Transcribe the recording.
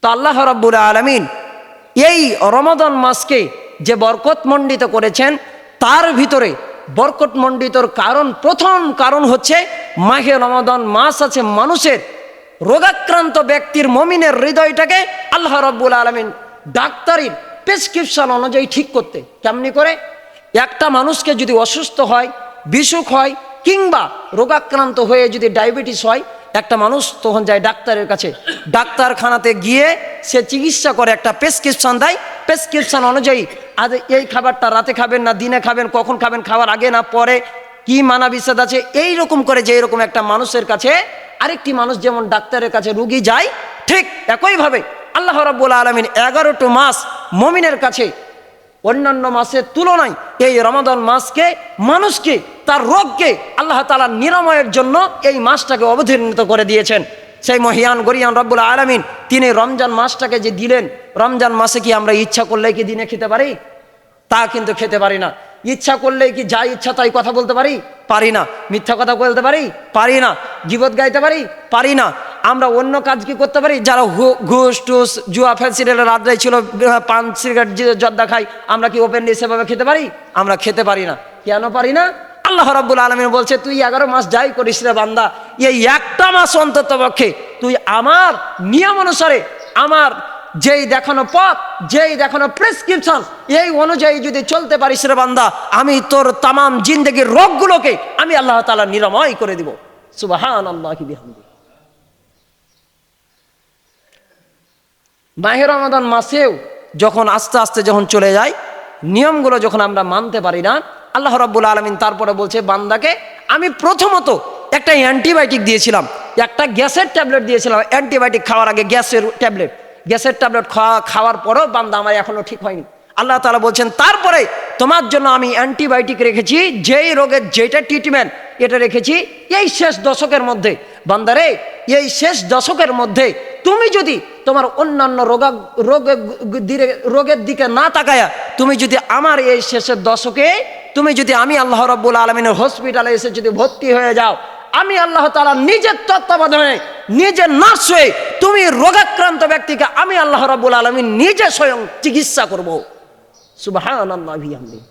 তো আল্লাহ রাব্বুল আলামিন এই রমাদান মাসকে যে বরকতমণ্ডিত করেছেন, তার ভিতরে বরকতমণ্ডিতর প্রথম কারণ হচ্ছে মাহে রমাদান মাস আছে মানুষের রোগাক্রান্ত ব্যক্তির মুমিনের হৃদয়টাকে আল্লাহ রাব্বুল আলামিন ডাক্তারির প্রেসক্রিপশন অনুযায়ী ঠিক করতে। কেমনি করে? একটা মানুষকে যদি অসুস্থ হয়, বিসুখ হয়, কিংবা রোগাক্রান্ত হয়ে যদি ডায়াবেটিস হয়, একটা মানুষ তখন যায় ডাক্তারের কাছে। ডাক্তারখানাতে গিয়ে সে চিকিৎসা করে, একটা প্রেসক্রিপশন দেয়। প্রেসক্রিপশন অনুযায়ী আজ এই খাবারটা রাতে খাবেন না দিনে খাবেন, কখন খাবেন, খাওয়ার আগে না পরে, কি মানা বিশেষ আছে, এই রকম করে যে এরকম একটা মানুষের কাছে আরেকটি মানুষ যেমন ডাক্তারের কাছে রুগী যায়, ঠিক একইভাবে আল্লাহ রাব্বুল আলামিন 11টি মাস মুমিনের কাছে অন্যান্য মাসের তুলনায় এই রমাদান মাসকে মানুষকে তার রোগকে আল্লাহ তাআলা নিরাময়ের জন্য এই মাসটাকে অবতীর্ণ করে দিয়েছেন। সেই মহিয়ান গরিয়ান রব্বুল আলামিন তিনি রমজান মাসটাকে যে দিলেন, রমজান মাসে কি আমরা ইচ্ছা করলে কি দিনে খেতে পারি? তা কিন্তু খেতে পারি না। ইচ্ছা করলে কি যা ইচ্ছা তাই কথা বলতে পারি? পারি না। মিথ্যা কথা বলতে পারি? পারি না। গীবত গাইতে পারি? পারি না। আমরা অন্য কাজ কি করতে পারি? যারা ঘুষ টুস জুয়া ফেন্সিডেলের আড্ডায় ছিল, পান সিগারেট জর্দা খাই, আমরা কি ওপেনলি সেভাবে খেতে পারি? আমরা খেতে পারি না। কেন পারি না? আল্লাহ রাব্বুল আলামিন বলছে, তুই 11 মাস যাই করিস রে বান্দা, এই একটা মাস অন্তত পক্ষে তুই আমার নিয়ম অনুসারে, আমার যেই দেখানো পথ, যেই দেখানো প্রেসক্রিপশন, এই অনুযায়ী যদি চলতে পারিস রে বান্দা, আমি তোর তামাম জিন্দেগির রোগগুলোকে আমি আল্লাহ তাআলা নিরাময় করে দিব। সুবহানাল্লাহি বিহামদি। মাহে রমাদান মাসেও যখন আস্তে আস্তে যখন চলে যায়, নিয়মগুলো যখন আমরা মানতে পারি না, আল্লাহ রাব্বুল আলামিন তারপরে বলছে বান্দাকে আমি প্রথমত একটা অ্যান্টিবায়োটিক দিয়েছিলাম, একটা গ্যাসের ট্যাবলেট দিয়েছিলাম। অ্যান্টিবায়োটিক খাওয়ার আগে গ্যাসের ট্যাবলেট খাওয়ার পরেও বান্দা আমার এখনো ঠিক হয়নি। আল্লাহ তাআলা বলছেন তারপরে তোমার জন্য আমি অ্যান্টিবায়োটিক রেখেছি, যেই রোগের যেটা ট্রিটমেন্ট এটা রেখেছি এই শেষ দশকের মধ্যে। বান্দারে, এই শেষ দশকের মধ্যে তুমি যদি তোমার অন্যান্য রোগের দিকে না তাকায়া তুমি যদি আমার এই শেষের দশকে তুমি যদি আমি আল্লাহ রাব্বুল আলামিনের হসপিটালে এসে যদি ভর্তি হয়ে যাও, আমি আল্লাহ তাআলা নিজের তত্ত্বাবধানে নিজের নার্স হয়ে তুমি রোগাক্রান্ত ব্যক্তিকে আমি আল্লাহ রাব্বুল আলামিন নিজে স্বয়ং চিকিৎসা করব। সুবহানাল্লাহি ওয়া বিহামদিহি।